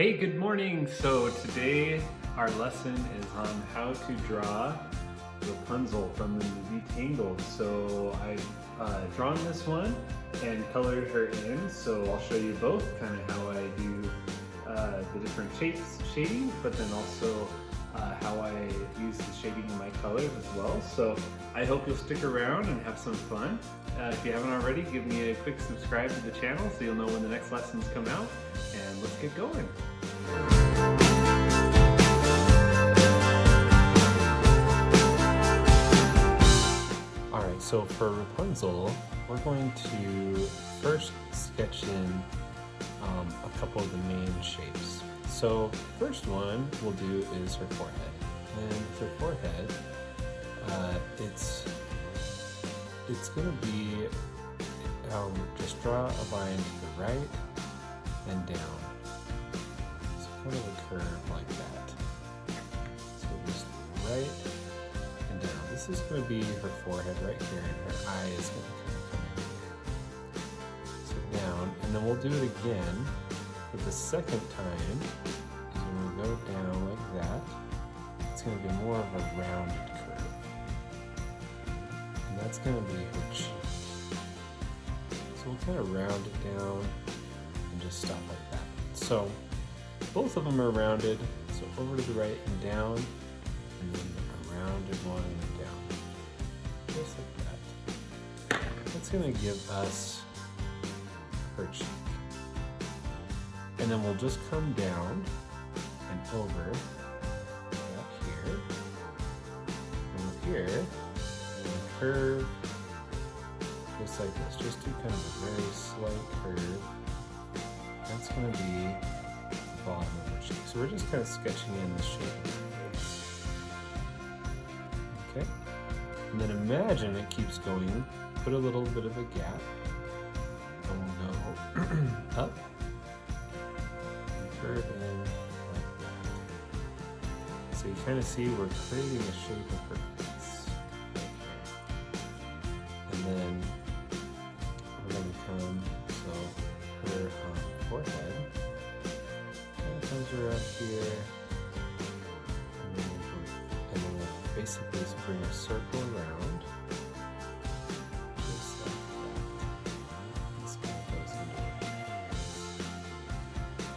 Hey, good morning. So today our lesson is on how to draw Rapunzel from the movie Tangled. So I've drawn this one and colored her in. So I'll show you both kind of how I do the different shapes, shading, but then also how I use the shading in my colors as well. So I hope you'll stick around and have some fun. If you haven't already, give me a quick subscribe to the channel so you'll know when the next lessons come out. And let's get going. Alright, so for Rapunzel, we're going to first sketch in a couple of the main shapes. So first one we'll do is her forehead. And with her forehead, it's going to be, just draw a line to the right and down. So kind of a curve like that. So just right and down. This is going to be her forehead right here, and her eye is going to kind of come in. So down, and then we'll do it again, but the second time is when we go down like that, it's going to be more of a rounded curve. And that's going to be her cheek. So we'll kind of round it down and just stop like that. So both of them are rounded, so over to the right and down, and then a rounded one and then down. Just like that. That's going to give us her cheek. And then we'll just come down and over up here. And with here, and curve just like this. Just do kind of a very slight curve. That's going to be the bottom of her cheek. So we're just kind of sketching in the shape of her face. Okay? And then imagine it keeps going. Put a little bit of a gap. And we'll go up. And curve in like that. So you kind of see we're creating a shape of her face. And then we're going to come, so her forehead kind of comes around here, and then we'll basically bring a circle around, just like that. This kind of goes into her face.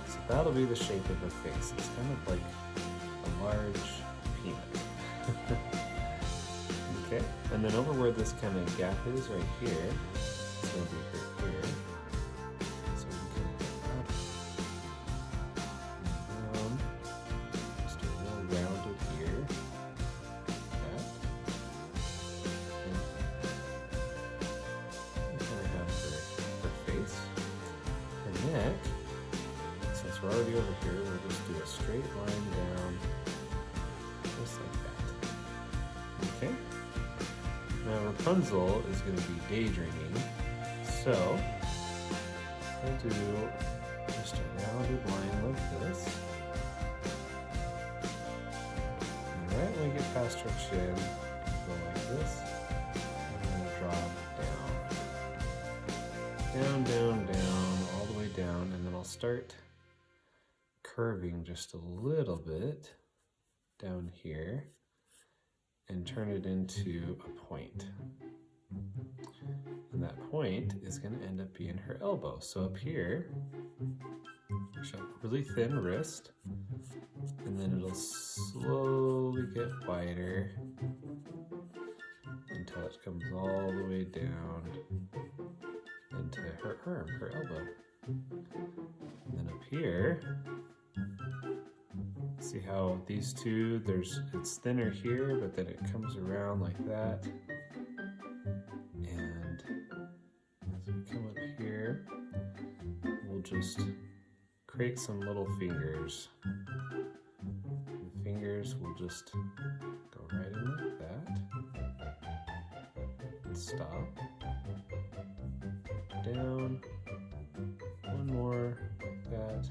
So that'll be the shape of her face. It's kind of like a large peanut. Okay, and then over where this kind of gap is right here, it's going to be her ear. So we can go up and down, just a little rounded ear, like that. And we kind of have her face. Her neck, since we're already over here, we'll just do a straight line down, just like that. Okay? Now Rapunzel is going to be daydreaming, so we'll do just a rounded line like this. And right when we get past her chin, we'll go like this, and then drop down. Down, down, down, all the way down, and then I'll start curving just a little bit down here and turn it into a point. And that point is going to end up being her elbow. So up here, she'll have a really thin wrist, and then it'll slowly get wider until it comes all the way down into her arm, her elbow. And then up here, see how these two, it's thinner here, but then it comes around like that. And as we come up here, we'll just create some little fingers. The fingers will just go right in like that. And stop. Down. One more like that.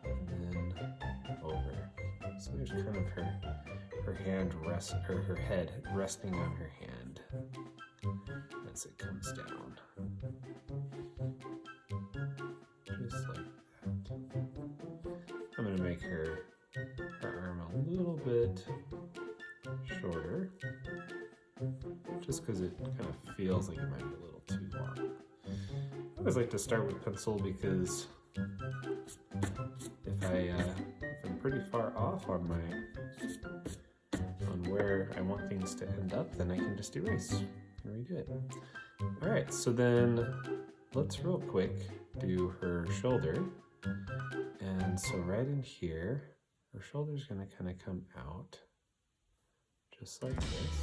And then over. So there's kind of her hand her head resting on her hand as it comes down. Just like that. make her arm a little bit shorter, just because it kind of feels like it might be a little too long. I always like to start with pencil because if I'm pretty far off on where I want things to end up, then I can just erase. Very good. All right, so then let's real quick do her shoulder. And so right in here, her shoulder's gonna kind of come out just like this.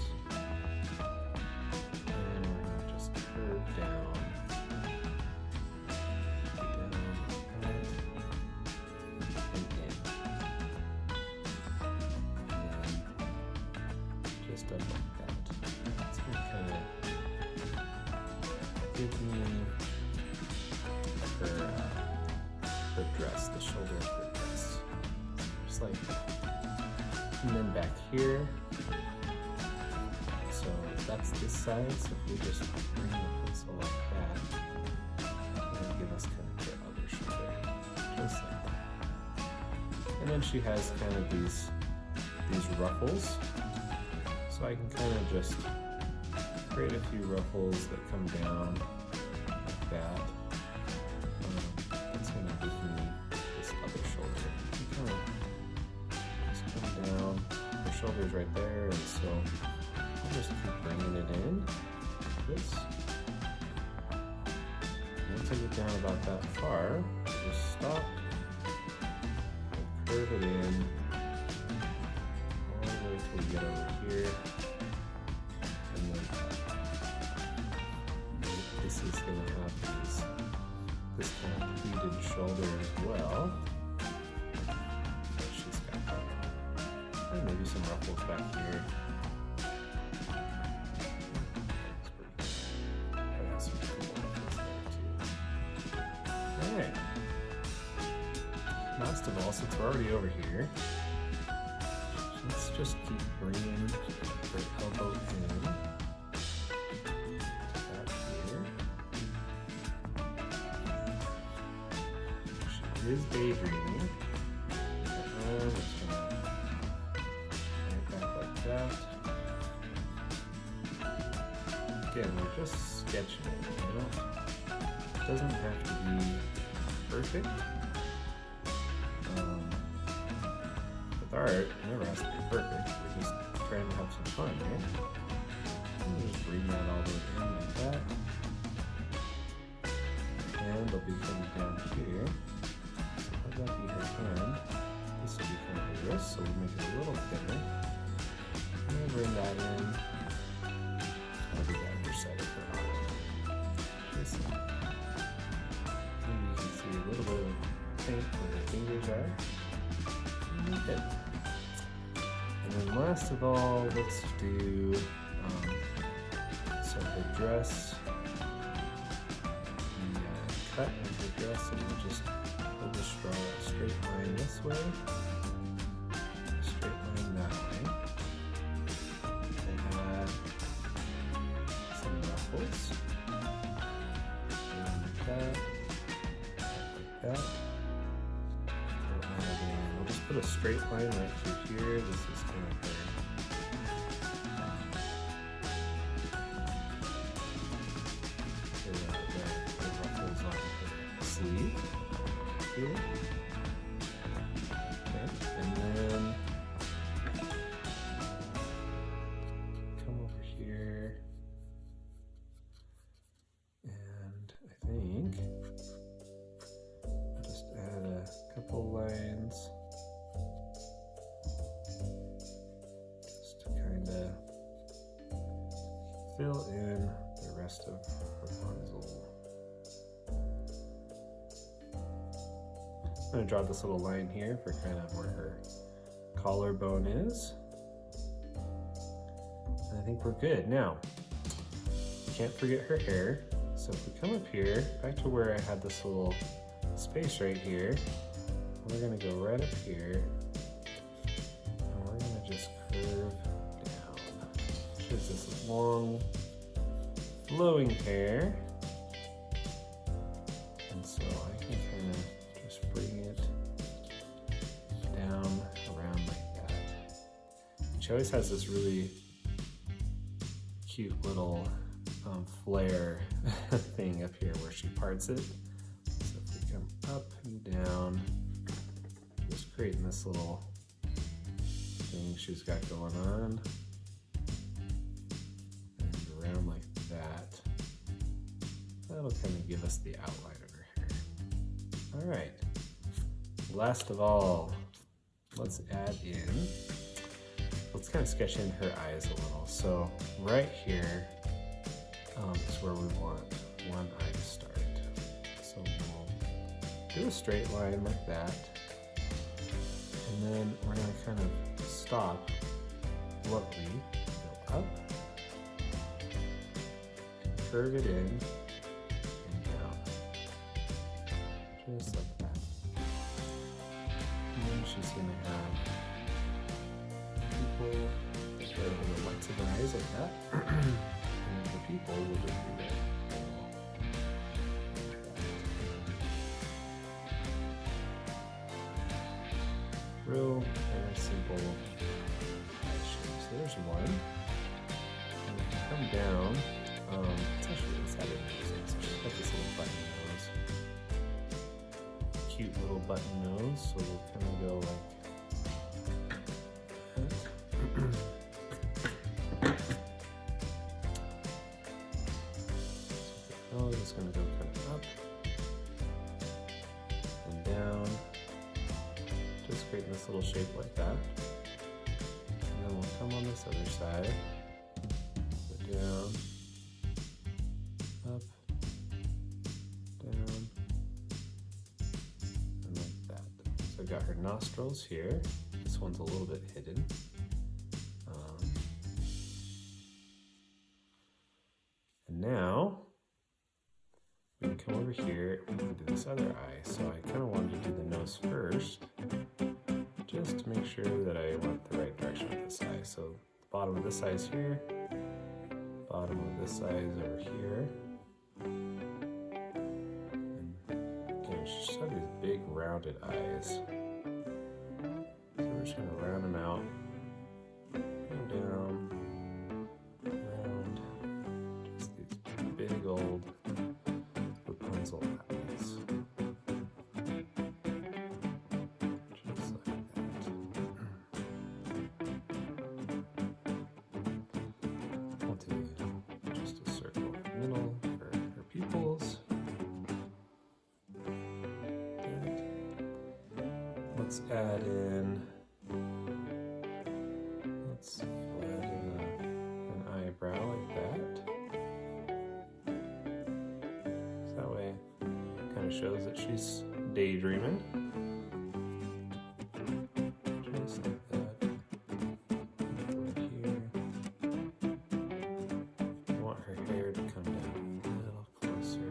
And we're gonna just curve down. Just up like that. It's gonna kind of give me her dress, the shoulder of her dress. Just like that. And then back here, so that's this side, so if we just bring the pencil like that, it'll give us kind of her other shoulder, just like that. And then she has kind of these ruffles, so I can kind of just create a few ruffles that come down like that. That's going to give me this other shoulder. You kind of just come down, her shoulder's right there, and so I'll just keep bringing it in like this. And once I get down about that far, I'll just stop and curve it in all the way till we get over here. And then this is going to have this kind of pleated shoulder as well. She's got that. And maybe some ruffles back here. Alright. Last of all, since we're already over here, let's just keep bringing her elbow in. Back here. She is daydreaming. Her arm is going right back like that. Again, we're just sketching it, It doesn't have to be perfect. With art, it never has to be perfect. We're just trying to have some fun, right? And just bring that all the way in like that. And they'll be coming down here. So have that be her hand. This will be kind of her wrist, so we'll make it a little thinner. And we'll bring that in. That'll be the other side of her arm. This one. Maybe you can see a little bit of paint where her fingers are. Okay. And then last of all, let's do so her dress, the cut of the dress, and we'll just draw a straight line this way, a straight line that way, and add some ruffles, and like that, like that. We'll just put a straight line right through here. This is kind of her ruffles on her sleeve here. Okay, and then come over here, and I think I'll just add a couple lines just to kind of fill in the rest of Rapunzel. I'm going to draw this little line here for kind of where her collarbone is. And I think we're good. Now, can't forget her hair. So if we come up here, back to where I had this little space right here, we're going to go right up here, and we're going to just curve down. There's this long flowing hair, and so I can kind of just bring it She always has this really cute little flare thing up here where she parts it. So if we come up and down, just creating this little thing she's got going on. And around like that. That'll kind of give us the outline of her hair. All right. Last of all, let's add in, let's kind of sketch in her eyes a little. So right here is where we want one eye to start. So we'll do a straight line like that. And then we're going to kind of stop bluntly, go up, and curve it in, and down. Just like that. And then she's going to have people that go to the lights of her eyes like that. And the people will just be there. Real kind of simple eye shape. So there's one. And if you come down, it's actually inside of her nose. So she's got this little button nose. Cute little button nose. So we'll kind of go like so the nose is going to go kind of up and down. Just creating this little shape like that. And then we'll come on this other side. Go down, up, down, and like that. So I got her nostrils here. This one's a little bit hidden. And now we can come over here and we can do this other eye. So I kind of wanted to do the nose first, just to make sure that I went the right direction with this eye. So the bottom of this eye is here, bottom of this eye is over here. And again, she just has these big rounded eyes. So we're just going to round them out, and down, round, just these big old Rapunzel eyes. Just a circle in the middle for her pupils. Let's add in, let's see, we'll add in an eyebrow like that. So that way it kind of shows that she's daydreaming. Just like that. Right here. I want her hair to come down a little closer.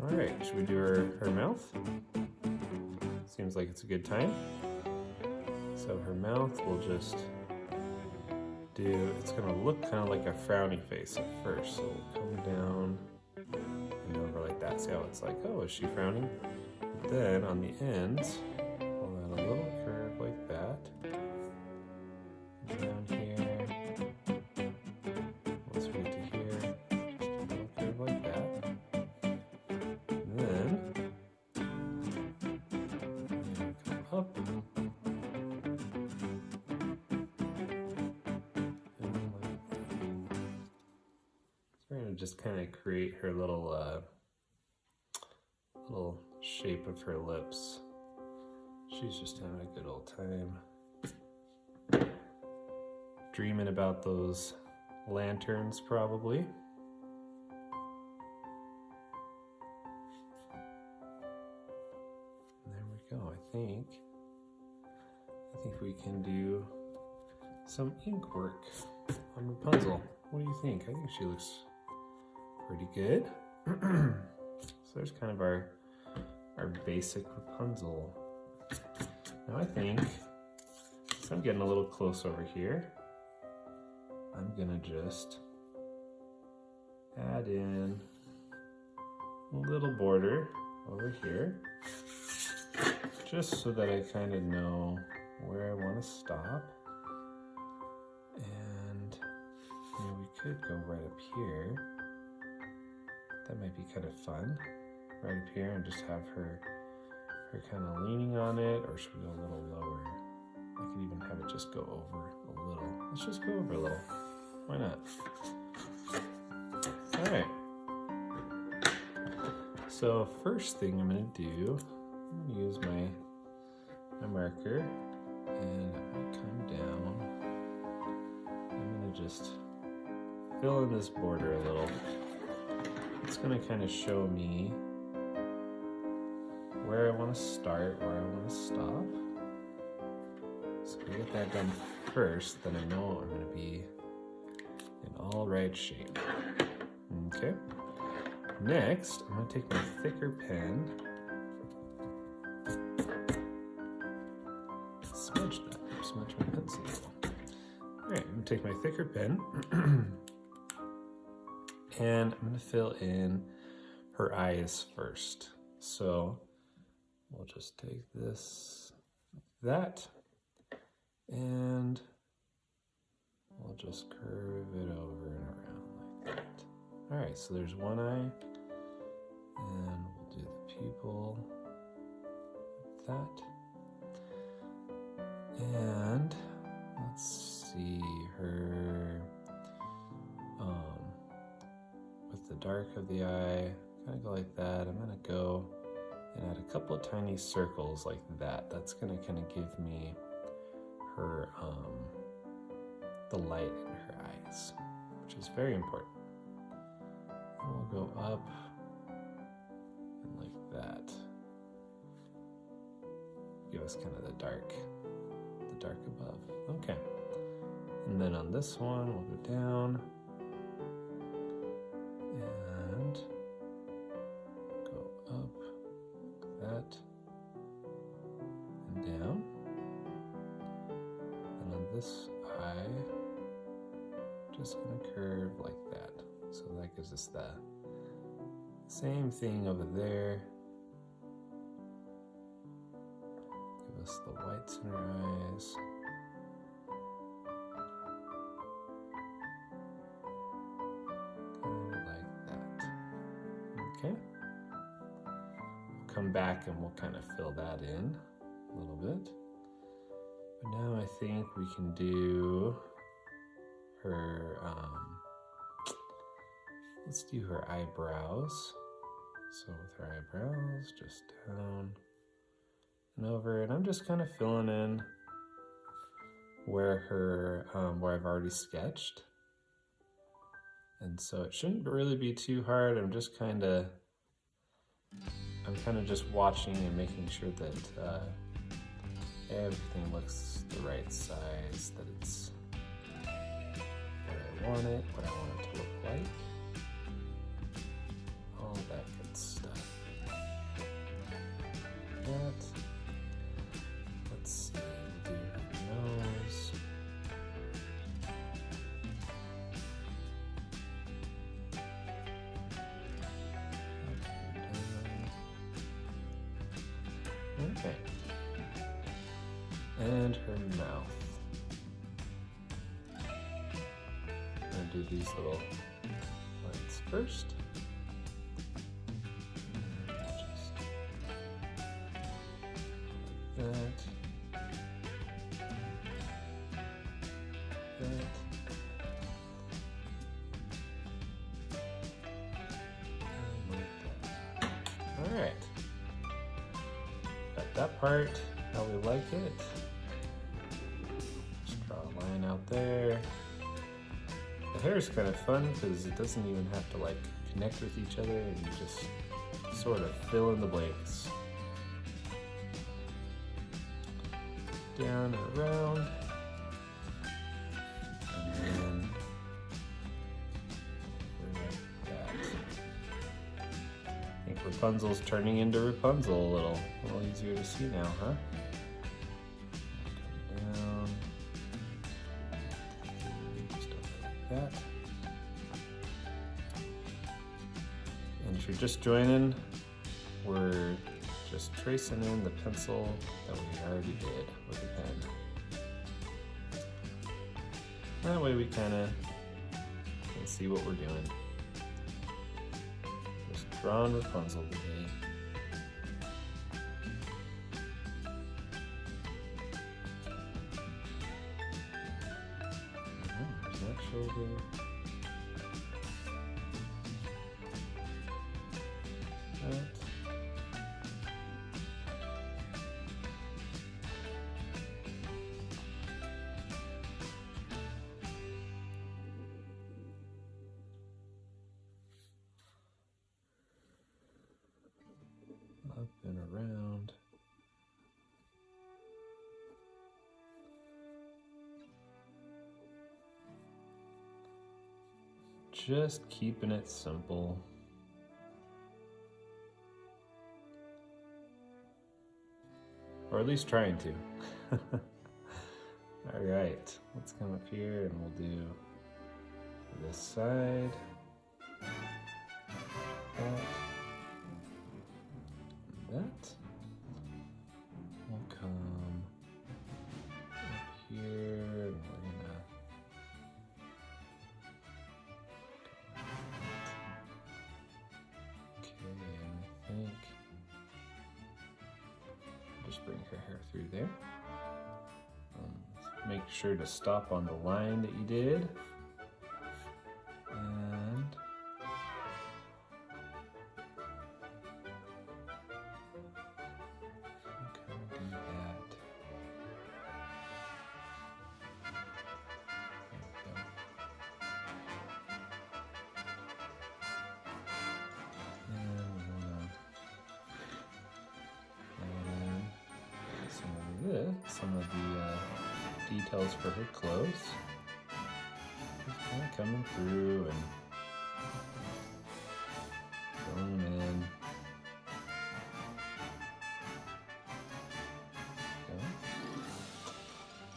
Alright, should we do her mouth? Seems like it's a good time. So her mouth will just do, it's going to look kind of like a frowny face at first. So we'll come down and over like that. See how it's like, oh, is she frowning? But then on the ends, we'll add a little curve like that. Down here, once we get to here, just a little curve like that. And then come up. And like that. So we're going to just kind of create her little little shape of her lips. She's just having a good old time. Dreaming about those lanterns, probably. And there we go. I think we can do some ink work on Rapunzel. What do you think? I think she looks pretty good. So there's kind of our basic Rapunzel. Now I think, so I'm getting a little close over here. I'm gonna just add in a little border over here, just so that I kind of know where I want to stop. And we could go right up here. That might be kind of fun. Right up here and just have her kind of leaning on it, or should we go a little lower? I could even have it just go over a little. Let's just go over a little. Why not? All right. So first thing I'm gonna do, I'm gonna use my marker, and I'm gonna come down. I'm gonna just fill in this border a little. It's gonna kind of show me where I want to start, where I want to stop. So if I get that done first, then I know I'm going to be in all right shape. Okay. Next, I'm going to take my thicker pen, smudge my pencil. All right, I'm going to take my thicker pen, and I'm going to fill in her eyes first. So we'll just take this, that, and we'll just curve it over and around like that. All right, so there's one eye, and we'll do the pupil, like that. And let's see her, with the dark of the eye, kind of go like that. I'm gonna go and add a couple of tiny circles like that. That's gonna kind of give me her, the light in her eyes, which is very important. And we'll go up and like that. Give us kind of the dark above. Okay. And then on this one, we'll go down and go up like that and down. And on this eye, just gonna curve like that. So that gives us the same thing over there. Give us the whites in our eyes. Kind of like that. Okay. We'll come back and we'll kind of fill that in a little bit. But now I think we can do her, let's do her eyebrows. So with her eyebrows, just down and over, and I'm just kind of filling in where her, where I've already sketched. And so it shouldn't really be too hard. I'm kind of just watching and making sure that everything looks the right size, that it's what I want it to look like. All that good stuff. That. Let's see, we'll do her nose. Okay. And her mouth. I'm gonna do these little lines first. And just that. All right. Got that part how we like it. Just draw a line out there. The hair is kind of fun because it doesn't even have to like connect with each other, and you just sort of fill in the blanks. Down and around. And then like that. I think Rapunzel's turning into Rapunzel a little easier to see now, huh? Down. Just over like that. And if you're just joining, we're Just tracing in the pencil that we already did with the pen. That way we kind of can see what we're doing. Just drawing Rapunzel today. There's that shoulder. That. Up and around. Just keeping it simple. Or at least trying to. All right, let's come up here and we'll do this side. That. We'll come up here and we're gonna okay, and I think just bring her hair through there. Make sure to stop on the line that you did. And some of the details for her clothes. Just kind of coming through and filling them in. Okay.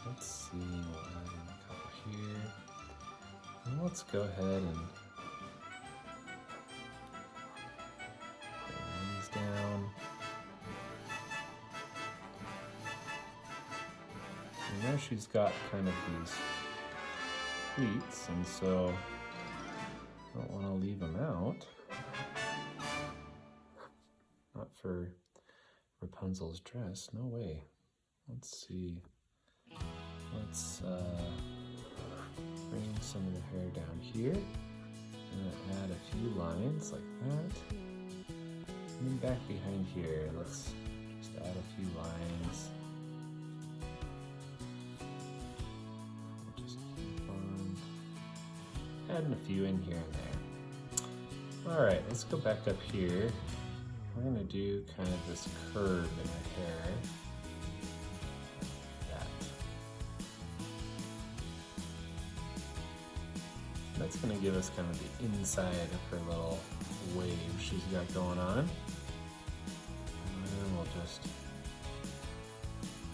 Let's see, we'll add in a couple here. And let's go ahead and bring these down. I know she's got kind of these pleats, and so I don't want to leave them out. Not for Rapunzel's dress, no way. Let's see. Let's bring some of the hair down here. And add a few lines like that. And then back behind here, let's just add a few lines. Adding a few in here and there. All right, let's go back up here. We're gonna do kind of this curve in her hair. That. That's gonna give us kind of the inside of her little wave she's got going on. And then we'll just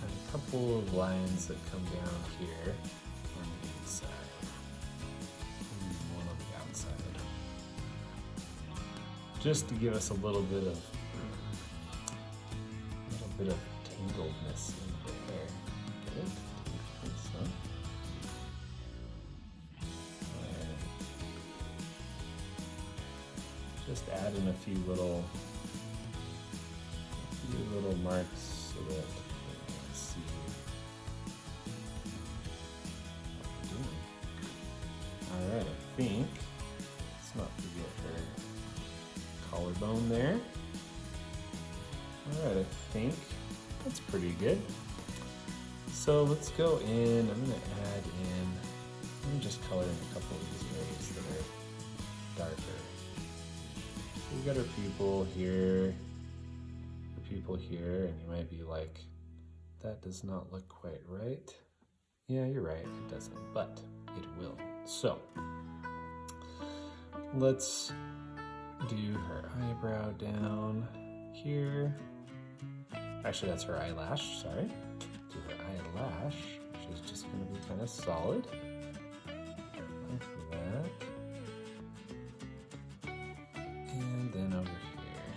have a couple of lines that come down here on the inside. Just to give us a little bit of tangledness in the hair. Get it? So. Just add in a few little marks so that you can see what we're doing. All right, I think let's not forget her collarbone there. All right, I think that's pretty good. So let's go in, I'm gonna add in, let me just color in a couple of these areas that are darker. So we got our pupil here, and you might be like, that does not look quite right. Yeah, you're right, it doesn't, but it will. So let's do her eyebrow down here. Actually, that's her eyelash, sorry. Do her eyelash, which is just gonna be kind of solid. Like that. And then over here.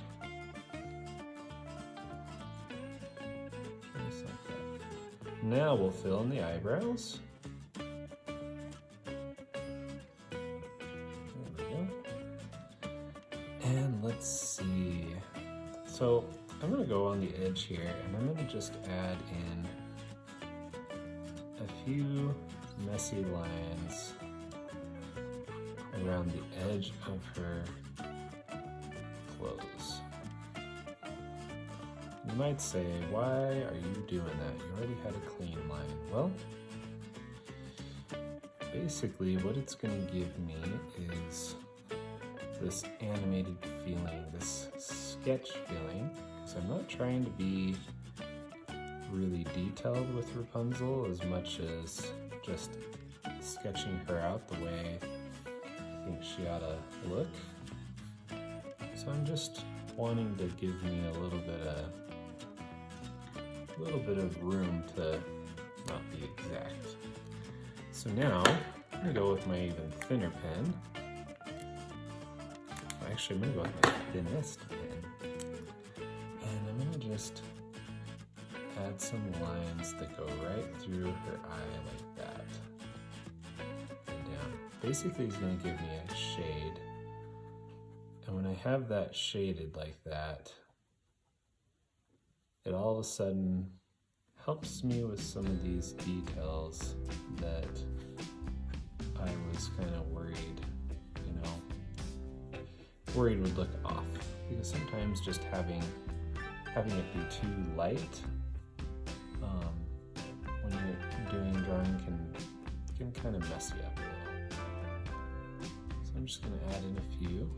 Now we'll fill in the eyebrows. There we go. And let's see. So I'm gonna go on the edge here and I'm gonna just add in a few messy lines around the edge of her clothes. You might say, why are you doing that? You already had a clean line. Well, basically what it's going to give me is this animated feeling, this sketch feeling, because I'm not trying to be really detailed with Rapunzel as much as just sketching her out the way I think she ought to look. So I'm just wanting to give me a little bit of room to not be exact. So now I'm gonna go with my even thinner pen. Actually, I'm gonna go with my thinnest pen, and I'm gonna just add some lines that go right through her eye like that and down. Basically, it's gonna give me a shade. And when I have that shaded like that, it all of a sudden helps me with some of these details that I was kind of worried, worried would look off. Because sometimes just having it be too light when you're doing drawing can kind of mess you up a little. So I'm just going to add in a few.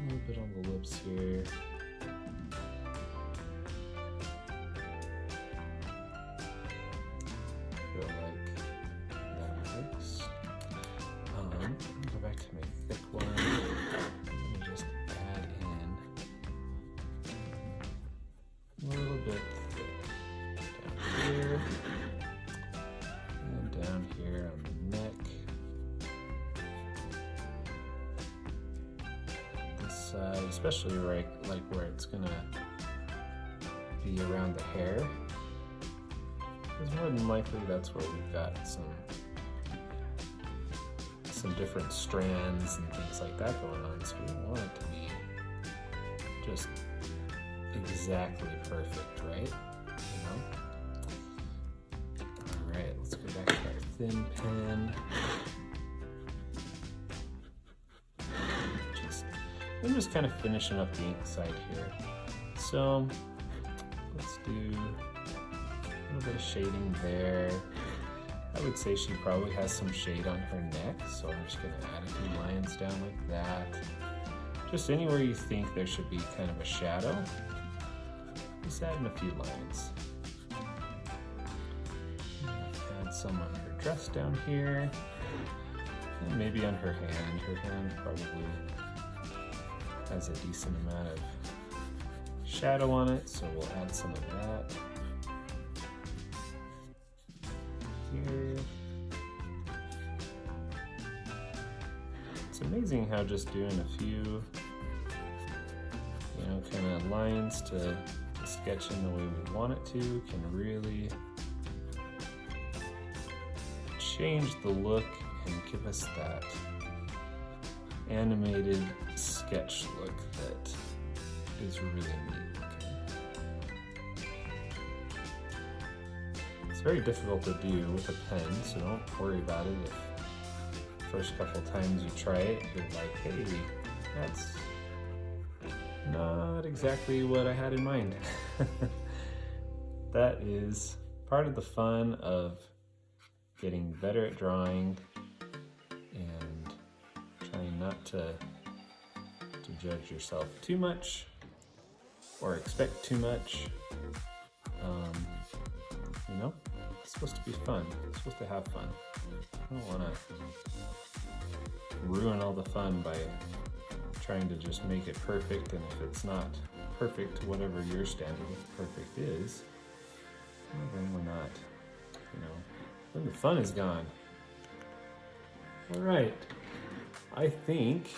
A little bit on the lips here. Feel like that works. Go back to my thick one. Let me just add in a little bit thick down here and down here on the neck. Especially right like where it's gonna be around the hair, because more than likely that's where we've got some different strands and things like that going on, so we don't want it to be just exactly perfect, right? Alright, let's go back to our thin pen. I'm just kind of finishing up the ink side here. So let's do a little bit of shading there. I would say she probably has some shade on her neck, so I'm just going to add a few lines down like that. Just anywhere you think there should be kind of a shadow, just add in a few lines. Add some on her dress down here, and maybe on her hand. Her hand probably has a decent amount of shadow on it, so we'll add some of that here. It's amazing how just doing a few, kind of lines to sketch in the way we want it to can really change the look and give us that animated sketch look that is really neat looking. It's very difficult to do with a pen, so don't worry about it if the first couple times you try it, you're like, hey, that's not exactly what I had in mind. That is part of the fun of getting better at drawing and trying not to judge yourself too much or expect too much. It's supposed to be fun. It's supposed to have fun. I don't want to ruin all the fun by trying to just make it perfect, and if it's not perfect to whatever your standard of perfect is, well, then we're not, then the fun is gone. All right, I think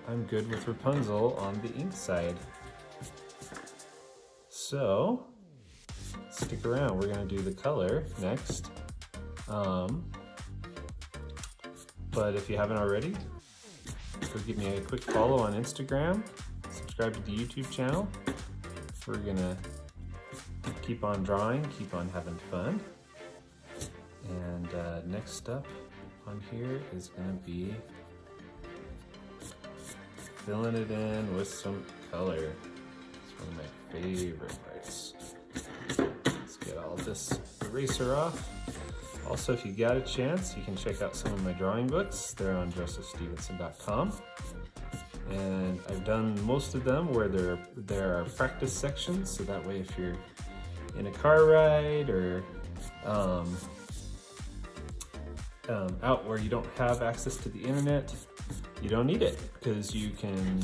I'm good with Rapunzel on the ink side. So stick around, we're gonna do the color next. But if you haven't already, go give me a quick follow on Instagram, subscribe to the YouTube channel. We're gonna keep on drawing, keep on having fun. And next up on here is gonna be filling it in with some color. It's one of my favorite parts. Let's get all this eraser off. Also, if you got a chance, you can check out some of my drawing books. They're on josephstevenson.com. And I've done most of them where there are practice sections, so that way if you're in a car ride or out where you don't have access to the internet, you don't need it because you can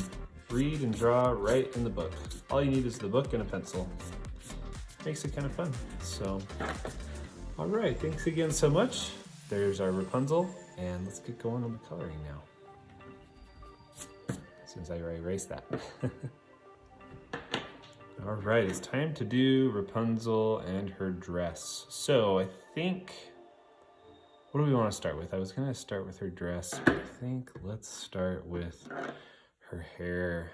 read and draw right in the book. All you need is the book and a pencil. Makes it kind of fun. So, all right, thanks again so much. There's our Rapunzel, and let's get going on the coloring now. Since I already erased that. All right, it's time to do Rapunzel and her dress. So I think, what do we want to start with? I was gonna start with her dress, but I think let's start with her hair.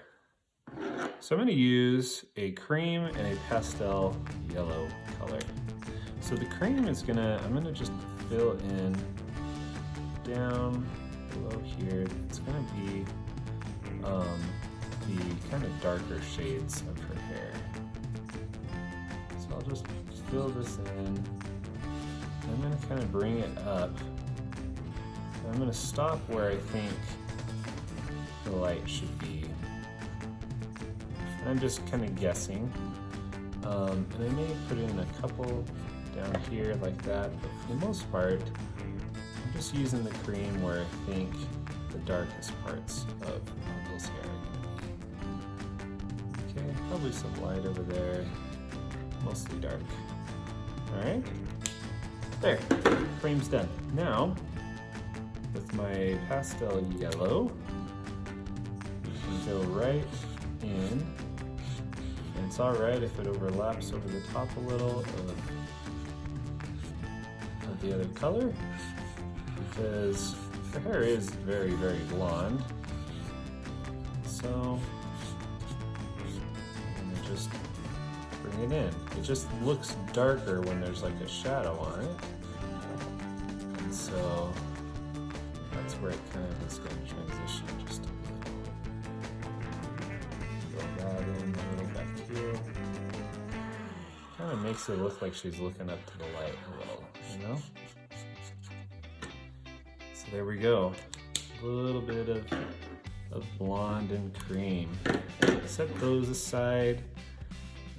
So I'm gonna use a cream and a pastel yellow color. So the cream is I'm gonna just fill in down below here. It's gonna be the kind of darker shades of her hair. So I'll just fill this in. I'm gonna kind of bring it up. And I'm gonna stop where I think the light should be. And I'm just kind of guessing. And I may put in a couple down here like that, but for the most part, I'm just using the cream where I think the darkest parts of Rapunzel's hair are gonna be. Okay, probably some light over there, mostly dark. All right, there, cream's done. Now, with my pastel yellow, we can go right in, and it's all right if it overlaps over the top a little of the other color, because her hair is very, very blonde. So I'm gonna just bring it in. It just looks darker when there's like a shadow on it. And so that's where it kind of is going to transition just a little. Throw that in a little back here. Kind of makes it look like she's looking up to the light a little, you know? So there we go. A little bit of blonde and cream. Set those aside.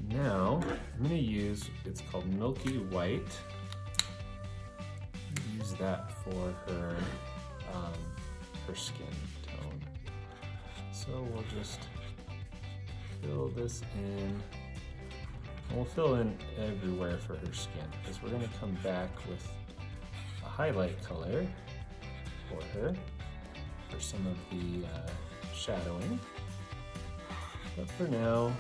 Now, I'm gonna use, it's called Milky White. Use that for her, her skin tone. So we'll just fill this in. We'll fill in everywhere for her skin because we're gonna come back with a highlight color for her for some of the shadowing. But for now,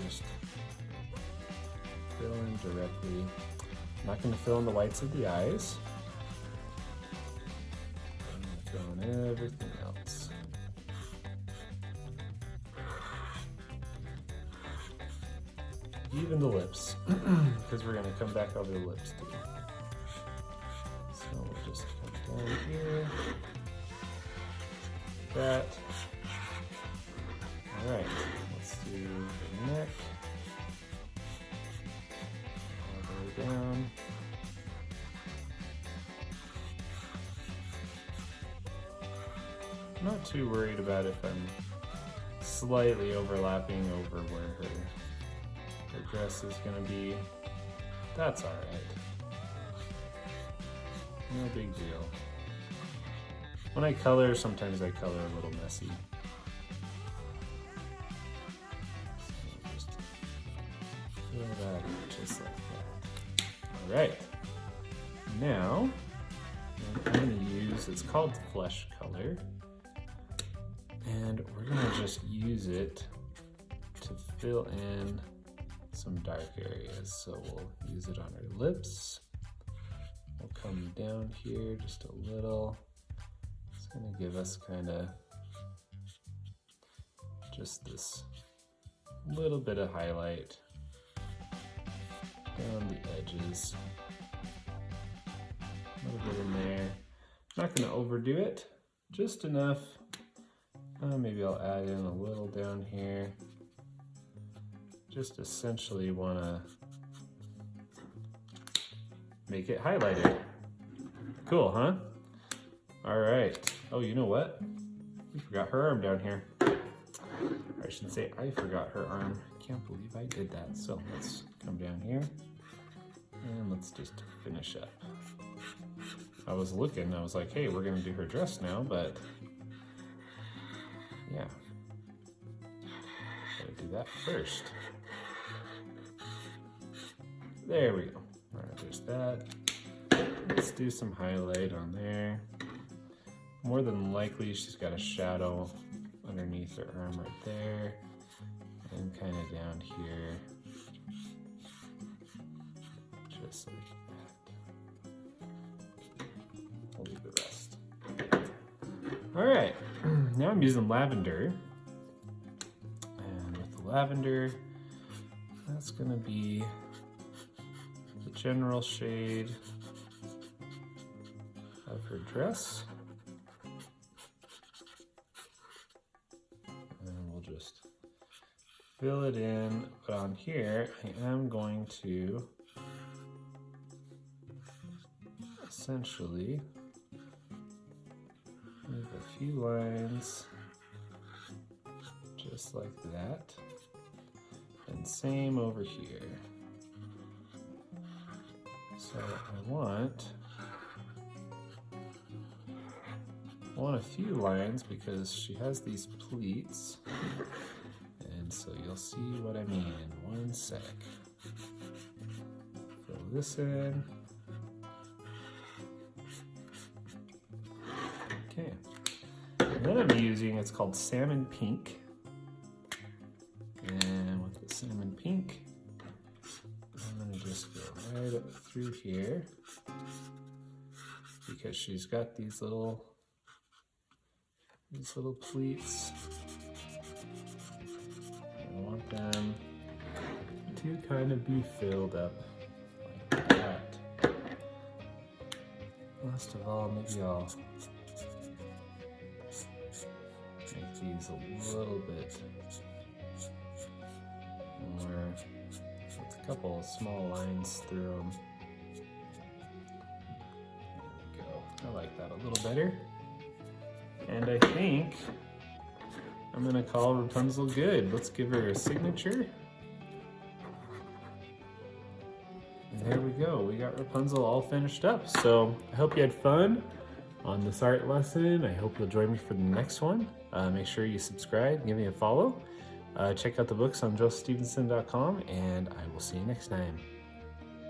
just fill in directly. I'm not gonna fill in the whites of the eyes. I'm gonna fill in everything else. Even the lips, because we're gonna come back over the lips too. So we'll just come down here, like that. All right, let's do the neck, all the way down. I'm not too worried about if I'm slightly overlapping over where her dress is gonna be. That's all right. No big deal. When I color, sometimes I color a little messy. So just fill that in just like that. All right. Now, I'm gonna use, it's called Flesh Color. And we're gonna just use it to fill in some dark areas. So we'll use it on her lips. We'll come down here just a little. It's gonna give us kind of just this little bit of highlight down the edges. A little bit in there. Not gonna overdo it, just enough. Maybe I'll add in a little down here. Just essentially wanna make it highlighted. Cool, huh? All right. Oh, you know what? We forgot her arm down here. Or I should say I forgot her arm. Can't believe I did that. So let's come down here and let's just finish up. I was looking, I was like, hey, we're gonna do her dress now, but yeah. Gotta do that first. There we go. All right, there's that. Let's do some highlight on there. More than likely, she's got a shadow underneath her arm right there, and kind of down here, just like that. I'll leave the rest. All right, now I'm using lavender, and with the lavender, that's gonna be the general shade of her dress. Just fill it in, but on here I am going to essentially leave a few lines just like that, and same over here. So I want a few lines because she has these pleats, and so you'll see what I mean in one sec. Fill this in. Okay. And then I'm using, it's called Salmon Pink. And with the Salmon Pink, I'm gonna just go right up through here because she's got these little pleats. I want them to kind of be filled up like that. Last of all, maybe I'll make these a little bit more, with a couple of small lines through them. There we go. I like that a little better. And I think I'm gonna call Rapunzel good. Let's give her a signature. And there we go. We got Rapunzel all finished up. So I hope you had fun on this art lesson. I hope you'll join me for the next one. Make sure you subscribe, give me a follow. Check out the books on josephstevenson.com, and I will see you next time.